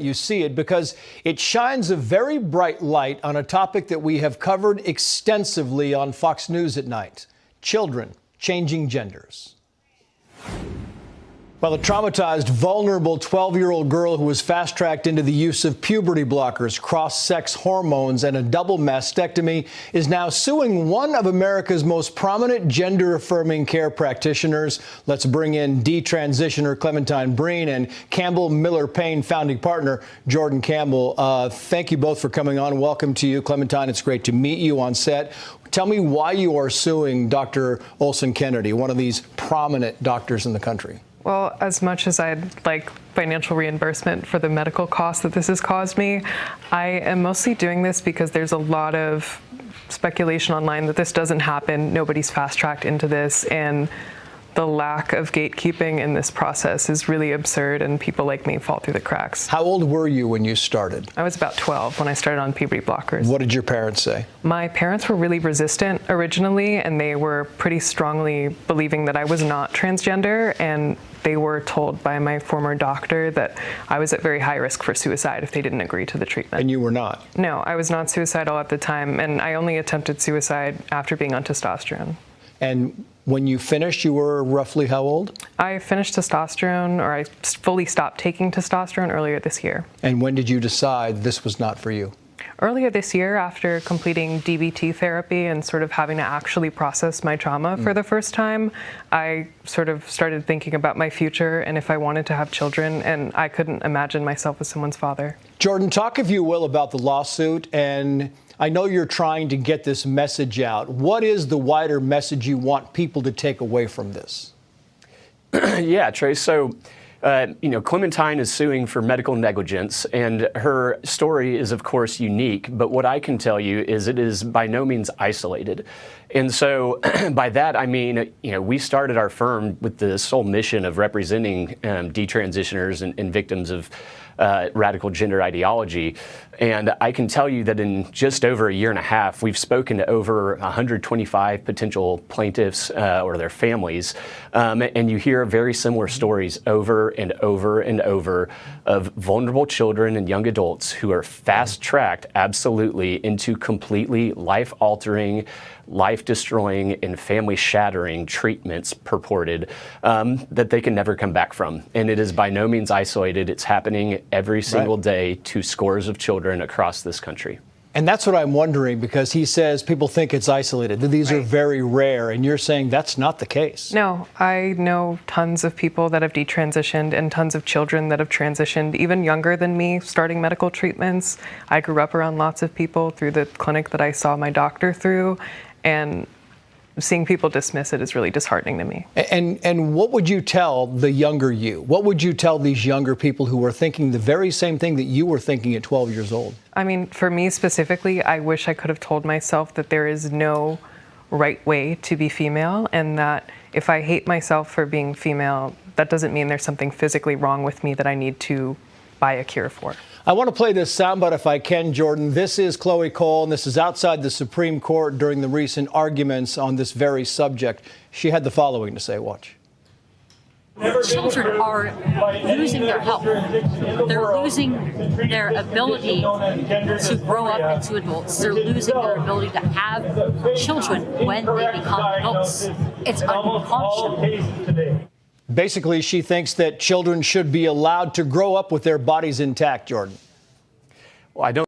You see it because it shines a very bright light on a topic that we have covered extensively on Fox News at night: children changing genders. Well, a traumatized, vulnerable 12-year-old girl who was fast-tracked into the use of puberty blockers, cross-sex hormones, and a double mastectomy is now suing one of America's most prominent gender-affirming care practitioners. Let's bring in Detransitioner Clementine Breen and Campbell Miller Payne founding partner Jordan Campbell. Thank you both for coming on. Welcome to you, Clementine. It's great to meet you on set. Tell me why you are suing Dr. Olson Kennedy, one of these prominent doctors in the country. Well, as much as I'd like financial reimbursement for the medical costs that this has caused me, I am mostly doing this because there's a lot of speculation online that this doesn't happen. Nobody's fast-tracked into this, and the lack of gatekeeping in this process is really absurd, and people like me fall through the cracks. How old were you when you started? I was about 12 when I started on puberty blockers. What did your parents say? My parents were really resistant originally, and they were pretty strongly believing that I was not transgender, and they were told by my former doctor that I was at very high risk for suicide if they didn't agree to the treatment. And you were not? No, I was not suicidal at the time, and I only attempted suicide after being on testosterone. And when you finished, you were roughly how old? I finished testosterone, or I fully stopped taking testosterone earlier this year. And when did you decide this was not for you? Earlier this year, after completing DBT therapy and sort of having to actually process my trauma for the first time, I sort of started thinking about my future and if I wanted to have children, and I couldn't imagine myself as someone's father. Jordan, talk, if you will, about the lawsuit. And I know you're trying to get this message out. What is the wider message you want people to take away from this? Yeah, Trey. So, Clementine is suing for medical negligence, and her story is, of course, unique. But what I can tell you is it is by no means isolated. And so by that, I mean, we started our firm with the sole mission of representing detransitioners and victims of radical gender ideology. And I can tell you that in just over a year and a half, we've spoken to over 125 potential plaintiffs or their families. And you hear very similar stories over and over and over of vulnerable children and young adults who are fast-tracked absolutely into completely life-altering, life-destroying, and family-shattering treatments purported that they can never come back from. And it is by no means isolated. It's happening every single day to scores of children across this country. And that's what I'm wondering, because he says people think it's isolated, that these are very rare, and you're saying that's not the case. No, I know tons of people that have detransitioned and tons of children that have transitioned, even younger than me, starting medical treatments. I grew up around lots of people through the clinic that I saw my doctor through, and seeing people dismiss it is really disheartening to me. And what would you tell the younger you? What would you tell these younger people who are thinking the very same thing that you were thinking at 12 years old? I mean, for me specifically, I wish I could have told myself that there is no right way to be female, and that if I hate myself for being female, that doesn't mean there's something physically wrong with me that I need to buy a cure for. I want to play this soundbite if I can, Jordan. This is Chloe Cole, and this is outside the Supreme Court during the recent arguments on this very subject. She had the following to say. Watch. Children are losing their health. They're losing their ability to grow up into adults. They're losing their ability to have children when they become adults. It's unconscionable. Basically, she thinks that children should be allowed to grow up with their bodies intact, Jordan. Well, I don't